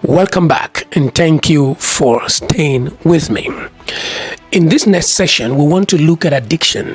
Welcome back and thank you for staying with me. In this next session, we want to look at addiction,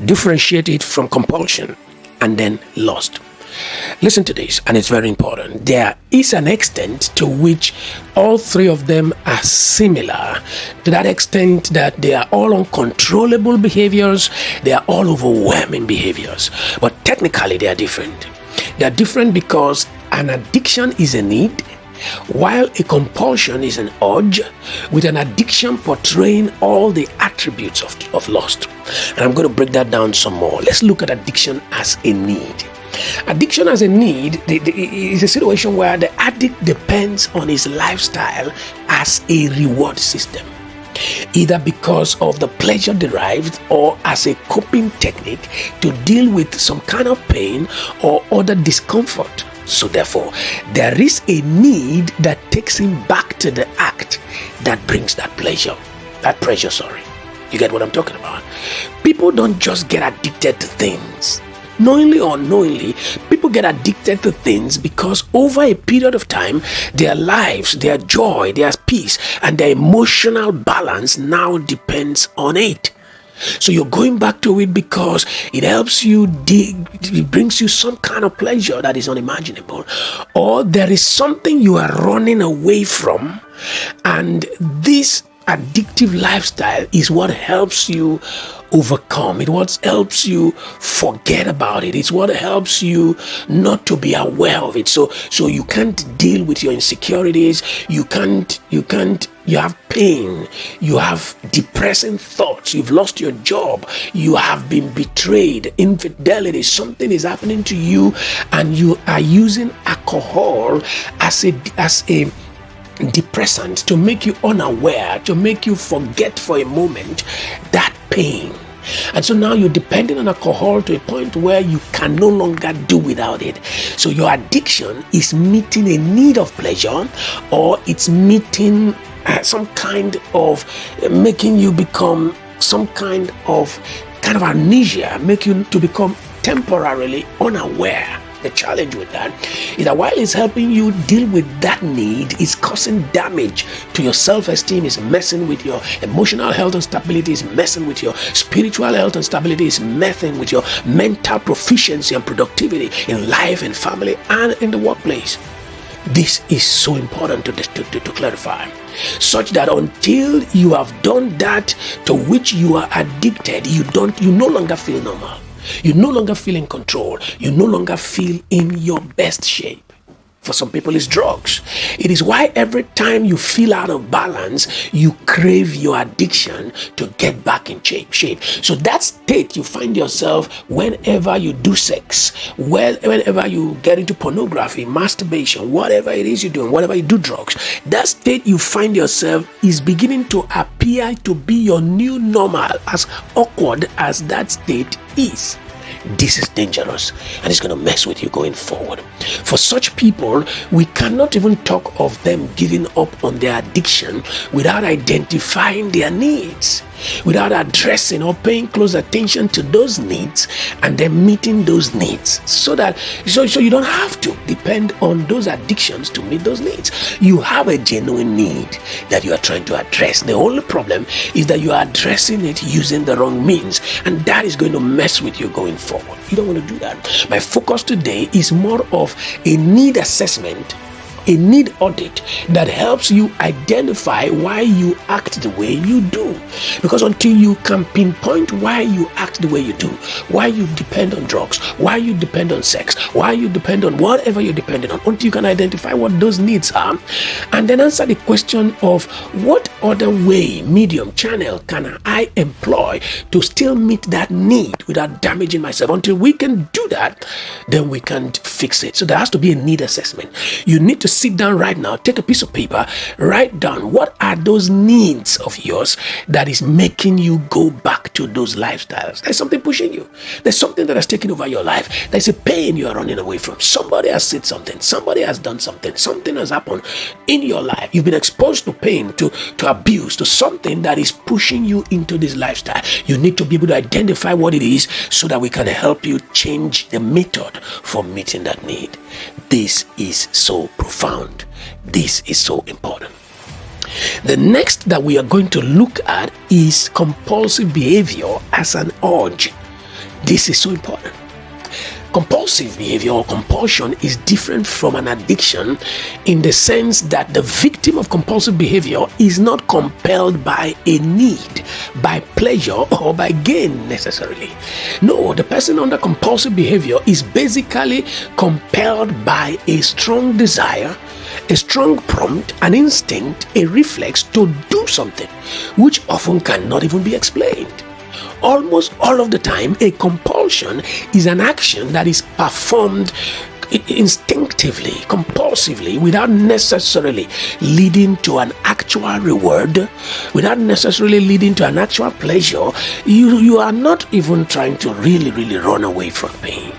differentiate it from compulsion, and then lust. Listen to this, and it's very important. There is an extent to which all three of them are similar, to that extent that they are all uncontrollable behaviors, they are all overwhelming behaviors, but technically they are different. They are different because an addiction is a need, while a compulsion is an urge, with an addiction portraying all the attributes of lust. And I'm going to break that down some more. Let's look at addiction as a need. Addiction as a need is a situation where the addict depends on his lifestyle as a reward system, either because of the pleasure derived or as a coping technique to deal with some kind of pain or other discomfort. So therefore, there is a need that takes him back to the act that brings that pleasure. You get what I'm talking about? People don't just get addicted to things. Knowingly or unknowingly, people get addicted to things because over a period of time, their lives, their joy, their peace, and their emotional balance now depends on it. So you're going back to it because it helps you, it brings you some kind of pleasure that is unimaginable. Or there is something you are running away from, and this addictive lifestyle is what helps you overcome. It what helps you forget about it. It's what helps you not to be aware of it. So you can't deal with your insecurities. You have pain. You have depressing thoughts. You've lost your job. You have been betrayed. Infidelity. Something is happening to you, and you are using alcohol as a depressant to make you unaware, to make you forget for a moment that pain. And so now you're depending on alcohol to a point where you can no longer do without it. So your addiction is meeting a need of pleasure, or it's meeting some kind of making you become some kind of amnesia, make you to become temporarily unaware. The challenge with that is that while it's helping you deal with that need, it's causing damage to your self-esteem, is messing with your emotional health and stability, is messing with your spiritual health and stability, is messing with your mental proficiency and productivity in life and family and in the workplace. This is so important to clarify, such that until you have done that to which you are addicted, you no longer feel normal. You no longer feel in control. You no longer feel in your best shape. For some people, it's drugs. It is why every time you feel out of balance, you crave your addiction to get back in shape. So that state you find yourself whenever you do sex, whenever you get into pornography, masturbation, whatever it is you're doing, whatever you do drugs, that state you find yourself is beginning to appear to be your new normal, as awkward as that state is. This is dangerous, and it's going to mess with you going forward. For such people, we cannot even talk of them giving up on their addiction without identifying their needs, without addressing or paying close attention to those needs and then meeting those needs, so you don't have to depend on those addictions to meet those needs. You have a genuine need that you are trying to address. The only problem is that you are addressing it using the wrong means, and that is going to mess with you going forward. You don't want to do that. My focus today is more of a need assessment, a need audit that helps you identify why you act the way you do. Because until you can pinpoint why you act the way you do, why you depend on drugs, why you depend on sex, why you depend on whatever you're dependent on, until you can identify what those needs are, and then answer the question of what other way, medium, channel can I employ to still meet that need without damaging myself. Until we can do that, then we can fix it. So there has to be a need assessment. You need to sit down right now, take a piece of paper, write down what are those needs of yours that is making you go back to those lifestyles. There's something pushing you. There's something that has taken over your life. There's a pain you are running away from. Somebody has said something. Somebody has done something. Something has happened in your life. You've been exposed to pain, to abuse, to something that is pushing you into this lifestyle. You need to be able to identify what it is so that we can help you change the method for meeting that need. This is so profound. profound. This is so important. The next that we are going to look at is compulsive behavior as an urge. This is so important. Compulsive behavior or compulsion is different from an addiction in the sense that the victim of compulsive behavior is not compelled by a need, by pleasure, or by gain necessarily. No, the person under compulsive behavior is basically compelled by a strong desire, a strong prompt, an instinct, a reflex to do something, which often cannot even be explained. Almost all of the time, a compulsion is an action that is performed instinctively, compulsively, without necessarily leading to an actual reward, without necessarily leading to an actual pleasure. You are not even trying to really run away from pain.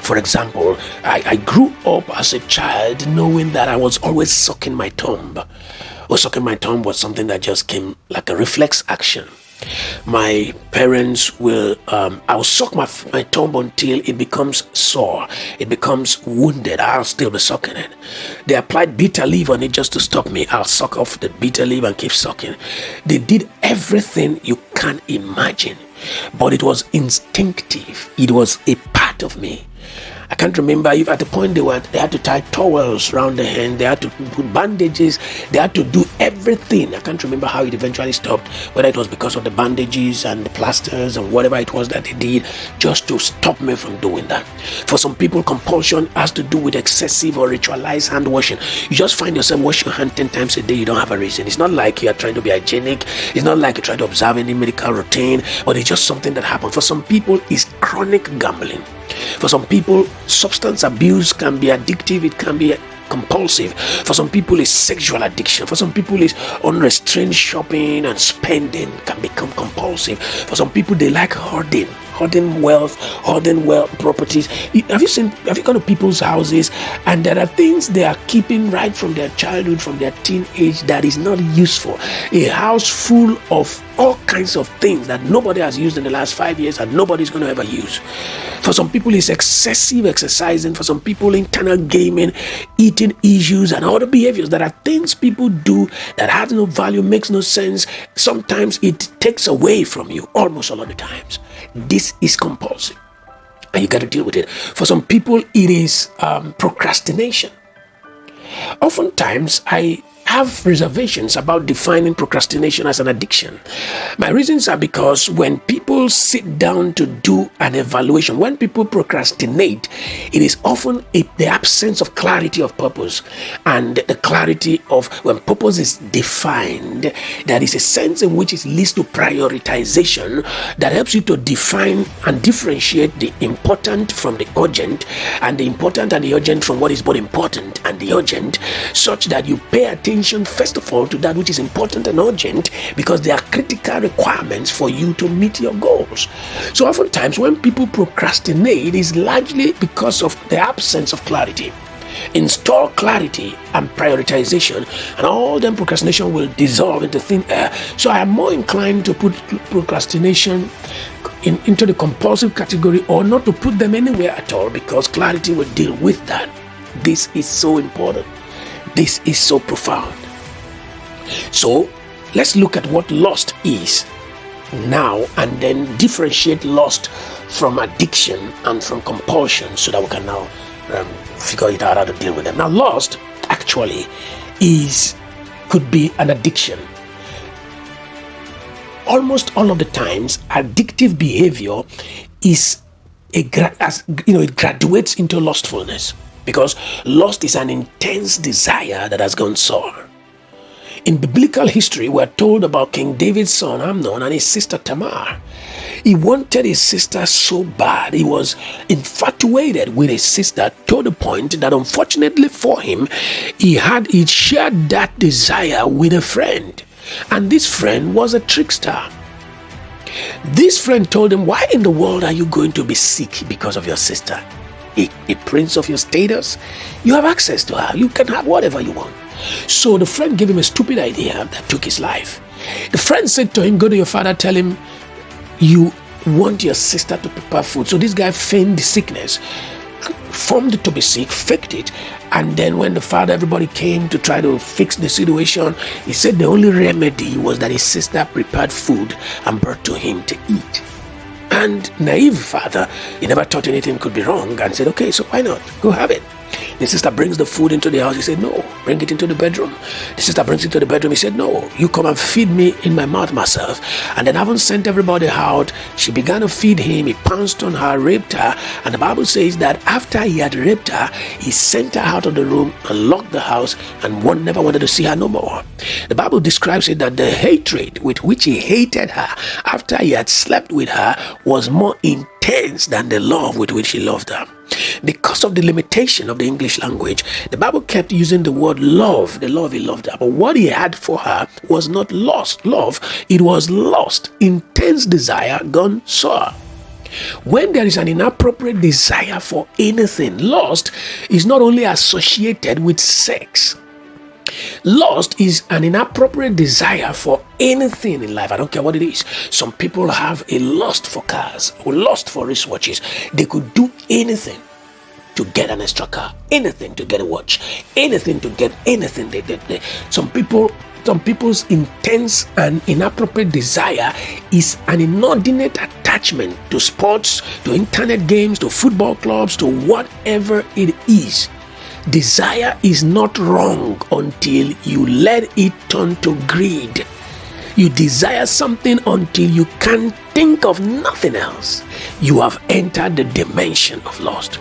For example, I grew up as a child knowing that I was always sucking my thumb. Sucking my thumb was something that just came like a reflex action. My parents will, I'll suck my thumb until it becomes sore, it becomes wounded. I'll still be sucking it. They applied bitter leaf on it just to stop me. I'll suck off the bitter leaf and keep sucking. They did everything you can imagine, but it was instinctive. It was a part of me. I can't remember if at the point they had to tie towels around the hand, they had to put bandages, they had to do everything. I can't remember how it eventually stopped, whether it was because of the bandages and the plasters and whatever it was that they did just to stop me from doing that. For some people, compulsion has to do with excessive or ritualized hand washing. You just find yourself washing your hand 10 times a day, you don't have a reason. It's not like you are trying to be hygienic, it's not like you try to observe any medical routine, but it's just something that happens. For some people, it's chronic gambling. For some people, substance abuse can be addictive, it can be compulsive. For some people, it's sexual addiction. For some people, it's unrestrained shopping and spending can become compulsive. For some people, they like hoarding wealth, properties. Have you gone to people's houses and there are things they are keeping right from their childhood, from their teenage that is not useful? A house full of all kinds of things that nobody has used in the last 5 years and nobody's going to ever use. For some people, it's excessive exercising. For some people, internal gaming, eating issues, and other behaviors that are things people do that has no value, makes no sense. Sometimes it takes away from you, almost all of the times. This is compulsive, and you got to deal with it. For some people, it is procrastination. Oftentimes, I have reservations about defining procrastination as an addiction. My reasons are because when people sit down to do an evaluation, when people procrastinate, it is often the absence of clarity of purpose. And the clarity of when purpose is defined, there is a sense in which it leads to prioritization that helps you to define and differentiate the important from the urgent, and the important and the urgent from what is both important and the urgent, such that you pay attention first of all to that which is important and urgent, because they are critical requirements for you to meet your goals. So oftentimes when people procrastinate, it is largely because of the absence of clarity. Install clarity and prioritization, and all them procrastination will dissolve into thin air. So I am more inclined to put procrastination into the compulsive category, or not to put them anywhere at all, because clarity will deal with that. This is so important. This is so profound. So let's look at what lust is now, and then differentiate lust from addiction and from compulsion, so that we can now figure it out how to deal with them. Now, lust actually could be an addiction. Almost all of the times, addictive behavior it graduates into lustfulness, because lust is an intense desire that has gone sour. In biblical history, we're told about King David's son Amnon and his sister Tamar. He wanted his sister so bad. He was infatuated with his sister to the point that, unfortunately for him, he shared that desire with a friend. And this friend was a trickster. This friend told him, "Why in the world are you going to be sick because of your sister? A prince of your status? You have access to her. You can have whatever you want." So the friend gave him a stupid idea that took his life. The friend said to him, "Go to your father, tell him you want your sister to prepare food." So this guy feigned the sickness, formed to be sick, faked it, and then when the father, everybody came to try to fix the situation, he said the only remedy was that his sister prepared food and brought to him to eat. And naive father, he never thought anything could be wrong and said, okay, so why not? Go have it. The sister brings the food into the house. He said, no, bring it into the bedroom. The sister brings it to the bedroom. He said, no, you come and feed me in my mouth myself. And then having sent everybody out, she began to feed him. He pounced on her, raped her. And the Bible says that after he had raped her, he sent her out of the room and locked the house, and one never wanted to see her no more. The Bible describes it that the hatred with which he hated her after he had slept with her was more intense than the love with which he loved her. Because of the limitation of the English language, the Bible kept using the word love, the love he loved her. But what he had for her was not lost love, it was lost, intense desire gone sour. When there is an inappropriate desire for anything, lust is not only associated with sex. Lust is an inappropriate desire for anything in life. I don't care what it is. Some people have a lust for cars or lust for wristwatches. They could do anything to get an extra car, anything to get a watch, anything to get anything. Some people's intense and inappropriate desire is an inordinate attachment to sports, to internet games, to football clubs, to whatever it is. Desire is not wrong until you let it turn to greed. You desire something until you can think of nothing else. You have entered the dimension of lust.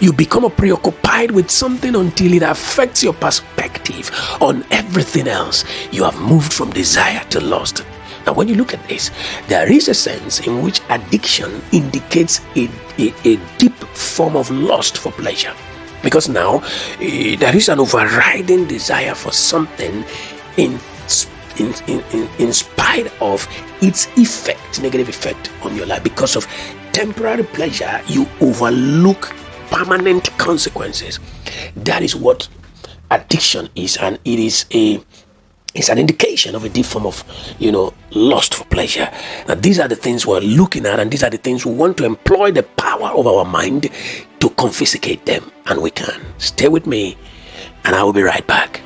You become preoccupied with something until it affects your perspective on everything else. You have moved from desire to lust. Now, when you look at this, there is a sense in which addiction indicates a deep form of lust for pleasure. Because now there is an overriding desire for something in spite of its effect, negative effect on your life. Because of temporary pleasure, you overlook permanent consequences. That is what addiction is, and it's an indication of a deep form of, lust for pleasure. Now, these are the things we're looking at, and these are the things we want to employ the power of our mind to confiscate them, and we can. Stay with me, and I will be right back.